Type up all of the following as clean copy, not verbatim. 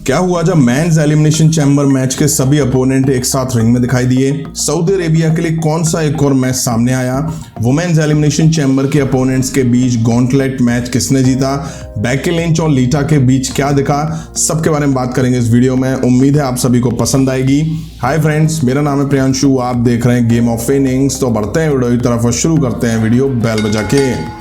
क्या हुआ जब मेंस एलिमिनेशन चैम्बर मैच के सभी अपोनेंट एक साथ रिंग में दिखाई दिए? सऊदी अरेबिया के लिए कौन सा एक और मैच सामने आया? वुमेन्स एलिमिनेशन चैम्बर के अपोनेंट्स के बीच गॉन्टलेट मैच किसने जीता? बेकी लिंच और लीटा के बीच क्या दिखा? सबके बारे में बात करेंगे इस वीडियो में। उम्मीद है आप सभी को पसंद आएगी। हाय फ्रेंड्स, मेरा नाम है प्रियांशु, आप देख रहे हैं गेम ऑफ इनिंग्स। तो बढ़ते हैं वीडियो की तरफ और शुरू करते हैं वीडियो बेल बजा के।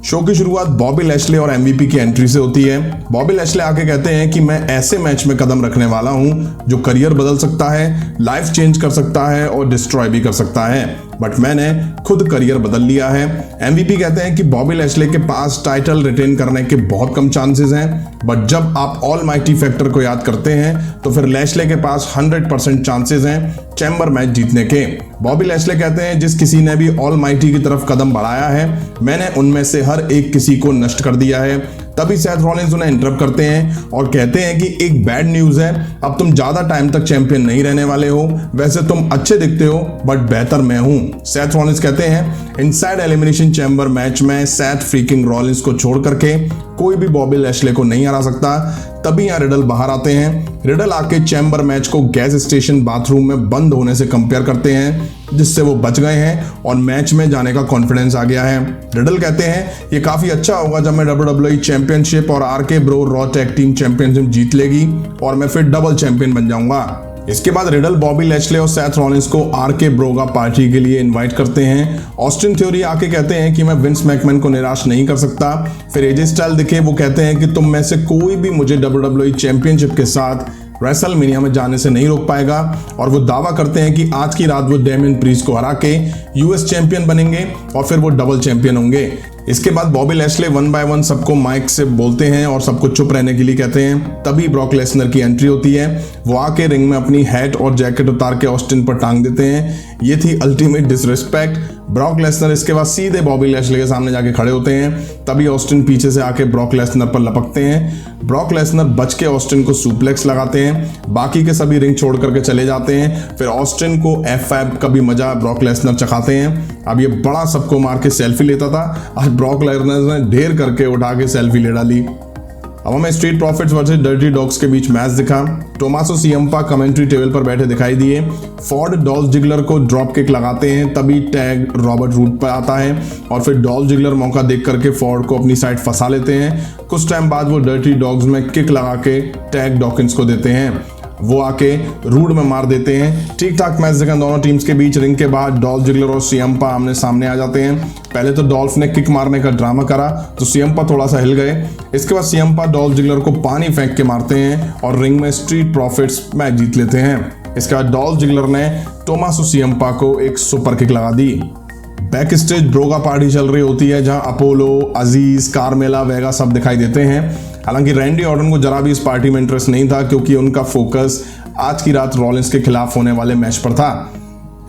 शो की शुरुआत बॉबी लैशले और एमवीपी की एंट्री से होती है। बॉबी लैशले आके कहते हैं कि मैं ऐसे मैच में कदम रखने वाला हूं जो करियर बदल सकता है, लाइफ चेंज कर सकता है और डिस्ट्रॉय भी कर सकता है, बट मैंने खुद करियर बदल लिया है। एमवीपी कहते हैं कि बॉबी लैशले के पास टाइटल रिटेन करने के बहुत कम चांसेस हैं, बट जब आप ऑलमाइटी फैक्टर को याद करते हैं तो फिर लैशले के पास 100% चांसेस हैं चैम्बर मैच जीतने के। बॉबी लैशले कहते हैं जिस किसी ने भी ऑलमाइटी की तरफ कदम बढ़ाया है, मैंने उनमें से हर एक किसी को नष्ट कर दिया है। तभी सेथ रॉलिंस उन्हें इंटरप्ट करते हैं और कहते हैं कि एक बैड न्यूज है, अब तुम ज्यादा टाइम तक चैंपियन नहीं रहने वाले हो। वैसे तुम अच्छे दिखते हो बट बेहतर मैं हूं। सेथ रॉलिंस कहते हैं इनसाइड एलिमिनेशन चैम्बर मैच में सेथ फ्रीकिंग रॉलिंस को छोड़ करके कोई भी बॉबी लैशले को नहीं हरा सकता। तभी यहाँ रिडल बाहर आते हैं। रिडल आके चैम्बर मैच को गैस स्टेशन बाथरूम में बंद होने से कंपेयर करते हैं, जिससे वो बच गए हैं और मैच में जाने का कॉन्फिडेंस आ गया है। रिडल कहते हैं ये काफी अच्छा होगा जब मैं WWE चैंपियनशिप और RK bro Raw tag team championship जीत लेगी और मैं फिर डबल चैंपियन बन जाऊंगा। इसके बाद रिडल बॉबी लैशले और सेथ रॉलिंस को आरके ब्रोगा पार्टी के लिए इनवाइट करते हैं। ऑस्टिन थ्योरी आके कहते हैं कि मैं विंस मैकमैन को निराश नहीं कर सकता। फिर एजे स्टाइल दिखे, वो कहते हैं कि तुम में से कोई भी मुझे WWE चैंपियनशिप के साथ रेसलमेनिया में जाने से नहीं रोक पाएगा, और वो दावा करते हैं कि आज की रात वो डेमियन प्रीस्ट को हरा के यूएस चैंपियन बनेंगे और फिर वो डबल चैंपियन होंगे। इसके बाद बॉबी लैशले 1 बाय 1 सबको माइक से बोलते हैं और सबको चुप रहने के लिए कहते हैं। तभी ब्रॉक लेसनर की एंट्री होती है। वो आके रिंग में अपनी हैट और जैकेट उतार के ऑस्टिन पर टांग देते हैं। ये थी अल्टीमेट डिसरिस्पेक्ट। ब्रॉक लेसनर इसके बाद सीधे बॉबी लैशले के सामने जाके खड़े होते हैं। तभी ऑस्टिन पीछे से आके ब्रॉक लेसनर पर लपकते हैं। ब्रॉक लेसनर बच के ऑस्टिन को सुप्लेक्स लगाते हैं। बाकी के सभी रिंग छोड़ करके चले जाते हैं। फिर ऑस्टिन को F5 का भी मजा ब्रॉक लेसनर चखाते हैं। अब ये बड़ा सबको मार के सेल्फी लेता था, आज ब्रॉक लेसनर ने ढेर करके उठा के सेल्फी ले डाली। अब हमें street profits versus dirty dogs के बीच मैच दिखा। टोमासो सियम्पा कमेंट्री टेबल पर बैठे दिखाई दिए। फॉर्ड डॉल्फ जिगलर को ड्रॉप किक लगाते हैं। तभी टैग रॉबर्ट रूट पर आता है और फिर डॉल्फ जिगलर मौका देख करके फॉर्ड को अपनी साइड फंसा लेते हैं। कुछ टाइम बाद वो डर्टी डॉग्स में किक लगा के टैग डॉकिंस को देते हैं। वो आके रूड में मार देते हैं। ठीक ठाक मैच दिखा दोनों टीम्स के बीच। रिंग के बाद डॉल्फ जिगलर और सियम्पा आमने सामने आ जाते हैं। पहले तो डॉल्फ ने किक मारने का ड्रामा करा तो सियम्पा थोड़ा सा हिल गए। इसके बाद सियम्पा डॉल्फ जिगलर को पानी फेंक के मारते हैं और रिंग में स्ट्रीट प्रॉफिट्स मैच जीत लेते हैं। इसके बाद डॉल्फ जिगलर ने टोमासो सियम्पा को एक सुपर किक लगा दी। बैक स्टेज ब्रोगा पार्टी चल रही होती है, जहां अपोलो, अजीज, कार्मेला, वेगा सब दिखाई देते हैं। हालांकि रैंडी ऑर्टन को जरा भी इस पार्टी में इंटरेस्ट नहीं था, क्योंकि उनका फोकस आज की रात रॉलिंस के खिलाफ होने वाले मैच पर था।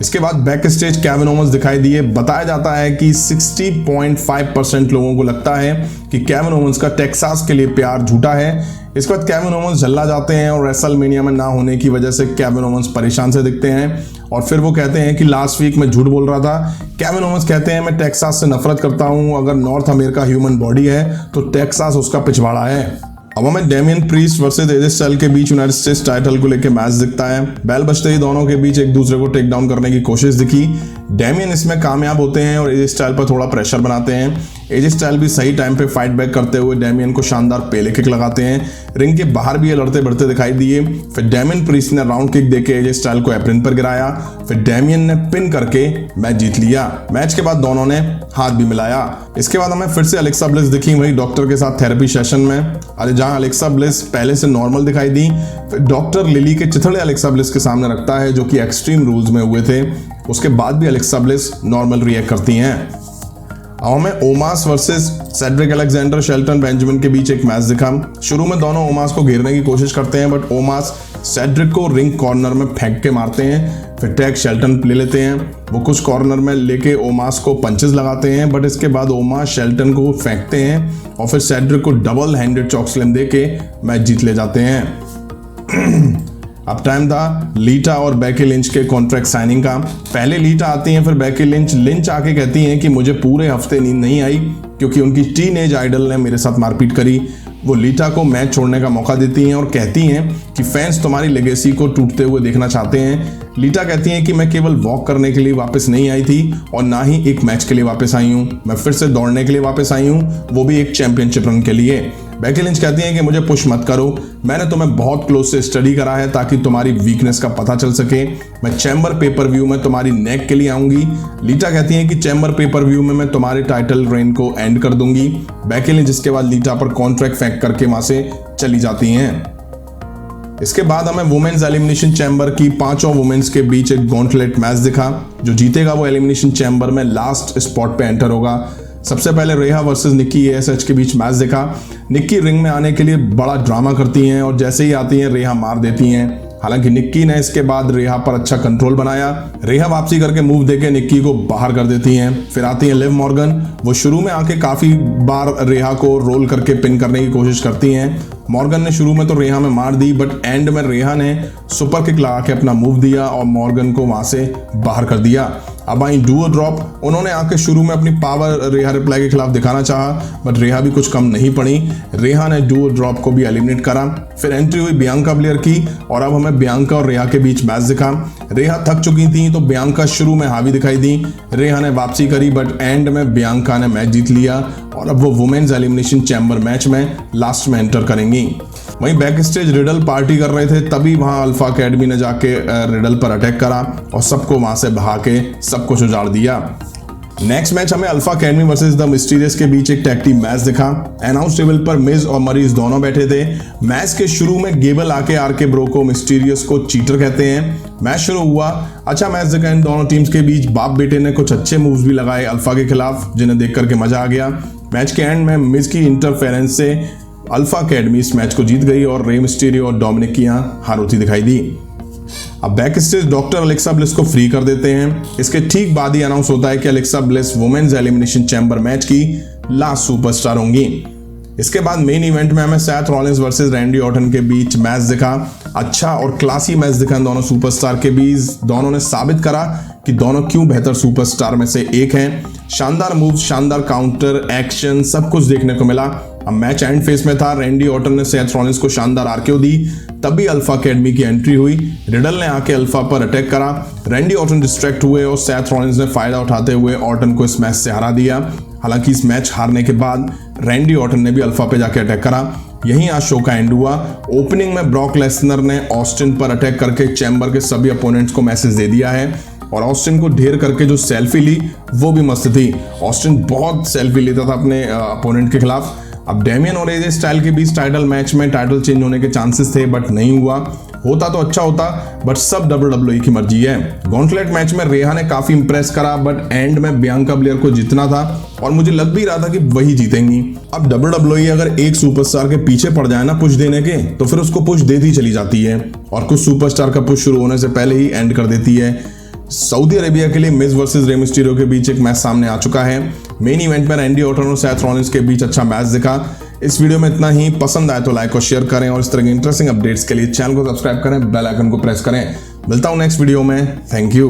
इसके बाद बैक स्टेज केविन ओवंस दिखाई दिए। बताया जाता है कि 60.5% लोगों को लगता है कि केविन ओवंस का टेक्सास के लिए प्यार झूठा है। इसके बाद केविन ओवंस झल्ला जाते हैं और रेसलमेनिया में ना होने की वजह से केविन ओवंस परेशान से दिखते हैं और फिर वो कहते हैं कि लास्ट वीक मैं झूठ बोल रहा था। केविन ओवंस कहते हैं मैं टेक्सास से नफरत करता हूं, अगर नॉर्थ अमेरिका ह्यूमन बॉडी है तो टेक्सास उसका पिछवाड़ा है। अब हमें डेमियन प्रीस्ट वर्सेस एजे स्टाइल के बीच यूनाइटेड स्टेट्स टाइटल को लेकर मैच दिखता है। बैल बजते ही दोनों के बीच एक दूसरे को टेक डाउन करने की कोशिश दिखी। डेमियन इसमें कामयाब होते हैं और एजे स्टाइल पर थोड़ा प्रेशर बनाते हैं। एजे स्टाइल भी सही टाइम पे फाइट बैक करते हुए डेमियन को शानदार पेले किक लगाते हैं। रिंग के बाहर भी ये लड़ते बढ़ते दिखाई दिए। फिर डेमियन प्रीस्ट ने राउंड किक देके एजे स्टाइल को एप्रिन पर गिराया। फिर डेमियन ने पिन करके मैच जीत लिया। मैच के बाद दोनों ने हाथ भी मिलाया। इसके बाद हमें फिर से अलेक्सा ब्लिस दिखी, वही डॉक्टर के साथ थेरेपी सेशन में। अरे जहां अलेक्सा ब्लिस पहले से नॉर्मल दिखाई दी, फिर डॉक्टर लिली के चिथड़े अलेक्सा ब्लिस के सामने रखता है, जो कि एक्सट्रीम रूल्स में हुए थे। उसके बाद भी अलेक्सा ब्लिस नॉर्मल रिएक्ट करती हैं। अब हमें ओमास versus Cedric Alexander Shelton Benjamin के बीच एक मैच दिखा। शुरू में दोनों ओमास को घेरने की कोशिश करते हैं, बट ओमास सेड्रिक को रिंग कॉर्नर में फेंक के मारते हैं। फिर टैग शेल्टन ले लेते हैं। वो कुछ कॉर्नर में लेके ओमास को पंचेस लगाते हैं, बट इसके बाद ओमास शेल्टन को फेंकते हैं और फिर सेड्रिक को डबल हैंडेड चॉक स्लैम दे के मैच जीत ले जाते हैं। अब टाइम था लीटा और बेकी लिंच के कॉन्ट्रैक्ट साइनिंग का। पहले लीटा आती हैं, फिर बेकी लिंच आके कहती हैं कि मुझे पूरे हफ्ते नींद नहीं आई क्योंकि उनकी टीनेज आइडल ने मेरे साथ मारपीट करी। वो लीटा को मैच छोड़ने का मौका देती हैं और कहती हैं कि फैंस तुम्हारी लेगेसी को टूटते हुए देखना चाहते हैं। लीटा कहती हैं कि मैं केवल वॉक करने के लिए वापस नहीं आई थी और ना ही एक मैच के लिए वापस आई हूँ, मैं फिर से दौड़ने के लिए वापस आई हूँ, वो भी एक चैंपियनशिप रन के लिए। बेकी लिंच कहती हैं कि मुझे पुश मत करो, मैंने तुम्हें बहुत क्लोज से स्टडी करा है ताकि तुम्हारी वीकनेस का पता चल सके। मैं चैम्बर पेपर व्यू में तुम्हारी नेक के लिए आऊंगी। लीटा कहती हैं कि चैम्बर पेपर व्यू में मैं तुम्हारे टाइटल रेन को एंड कर दूंगी। बेकी लिंच जिसके बाद लीटा पर कॉन्ट्रैक्ट फेंक करके वहां से चली जाती हैं। इसके बाद हमें वुमेन्स एलिमिनेशन चैम्बर की 5 वुमेन्स के बीच एक गॉन्टलेट मैच दिखा। जो जीतेगा वो एलिमिनेशन चैम्बर में लास्ट स्पॉट पे एंटर होगा। सबसे पहले रेहा वर्सेस निक्की एएसएच के बीच मैच दिखा। निक्की रिंग में आने के लिए बड़ा ड्रामा करती हैं और जैसे ही आती हैं रेहा मार देती हैं। हालांकि निक्की ने इसके बाद रेहा पर अच्छा कंट्रोल बनाया। रेहा वापसी करके मूव देके निक्की को बाहर कर देती हैं। फिर आती हैं लिव मॉर्गन। वो शुरू में आके काफी बार रेहा को रोल करके पिन करने की कोशिश करती हैं। मॉर्गन ने शुरू में तो रेहा में मार दी, बट एंड में रेहा ने सुपर किक लगा के अपना मूव दिया और मॉर्गन को वहां से बाहर कर दिया। अब आई डुओ ड्रॉप। उन्होंने आके शुरू में अपनी पावर रेहा रिप्लाई के खिलाफ दिखाना चाहा, बट रेहा भी कुछ कम नहीं पड़ी। रेहा ने डुओ ड्रॉप को भी एलिमिनेट करा। फिर एंट्री हुई बियांका ब्लेयर की और अब हमें बियांका और रेहा के बीच मैच दिखा। रेहा थक चुकी थी तो बियांका शुरू में हावी दिखाई दी। रेहा ने वापसी करी, बट एंड में बियांका ने मैच जीत लिया और अब वो वुमेन्स एलिमिनेशन चैम्बर मैच में लास्ट में एंटर करेंगी। वहीं बैक स्टेज रिडल पार्टी कर रहे थे, तभी वहां अल्फा अकेडमी ने जाके रिडल पर अटैक करा और सबको वहां से भगा के सब कुछ उजाड़ दिया। नेक्स्ट मैच हमें alpha academy versus the mysterious के बीच एक टैग टीम मैच दिखा। अनाउंस टेबल पर मिज और मरीज दोनों बैठे थे। मैच के शुरू में गेबल आके आरके ब्रो को मिस्टीरियस को चीटर कहते हैं। मैच शुरू हुआ, अच्छा मैच दिखा इन दोनों टीम्स के बीच। बाप बेटे ने कुछ अच्छे मूव्स भी लगाए अल्फा के खिलाफ, जिन्हें देख करके मजा आ गया। मैच के एंड में मिज की इंटरफेरेंस से अल्फा अकेडमी इस मैच को जीत गई और रे मिस्टीरियो और डोमिनिक की यहाँ हार होती दिखाई दी। अब back stage doctor Alexa bliss को फ्री कर देते हैं। इसके ठीक बाद ही अनाउंस होता है कि Alexa Bliss women's elimination chamber match की लास्ट सुपरस्टार होंगी। इसके बाद मेन इवेंट में हमें Seth Rollins versus Randy Orton के बीच मैच दिखा। अच्छा और क्लासी मैच दिखा दोनों सुपरस्टार के बीच। दोनों ने साबित करा कि दोनों क्यों बेहतर सुपरस्टार में से एक हैं। शानदार मूव, शानदार काउंटर, एक्शन, सब कुछ देखने को मिला। अब मैच एंड फेस में था। रैंडी ऑर्टन ने सैथ रॉलिंस को शानदार आरकेओ दी, तभी अल्फा अकेडमी की एंट्री हुई। रिडल ने आके अल्फा पर अटैक करा। रैंडी ऑर्टन डिस्ट्रैक्ट हुए और सैथ रॉलिंस ने फायदा उठाते हुए ऑर्टन को इस मैच से हरा दिया। हालांकि इस मैच हारने के बाद रैंडी ऑर्टन ने भी अल्फा पे जाके अटैक करा। यहीं आज शो का एंड हुआ। ओपनिंग में ब्रॉक लेसनर ने ऑस्टिन पर अटैक करके चैम्बर के सभी अपोनेंट्स को मैसेज दे दिया है और ऑस्टिन को ढेर करके जो सेल्फी ली वो भी मस्त थी। ऑस्टिन बहुत सेल्फी लेता था अपने अपोनेंट के खिलाफ। अब डेमियन और एजे स्टाइल के बीच टाइटल मैच में टाइटल चेंज होने के चांसेस थे, बट नहीं हुआ। होता तो अच्छा होता, बट सब WWE की मर्जी है। गॉन्टलेट मैच में रेहा ने काफी इंप्रेस करा, बट एंड में बियांका ब्लेयर को जीतना था और मुझे लग भी रहा था कि वही जीतेंगी। अब WWE अगर एक सुपरस्टार के पीछे पड़ जाए ना पुश देने के, तो फिर उसको पुश देती चली जाती है और कुछ सुपरस्टार का पुश शुरू होने से पहले ही एंड कर देती है। सऊदी अरेबिया के लिए मिज वर्सेस रे मिस्टीरियो के बीच एक मैच सामने आ चुका है। मेन इवेंट में रैंडी ऑर्टन और सैथ रॉलिंस के बीच अच्छा मैच दिखा। इस वीडियो में इतना ही। पसंद आए तो लाइक और शेयर करें और इस तरह के इंटरेस्टिंग अपडेट्स के लिए चैनल को सब्सक्राइब करें, बेल आइकन को प्रेस करें। मिलता हूं नेक्स्ट वीडियो में। Thank you.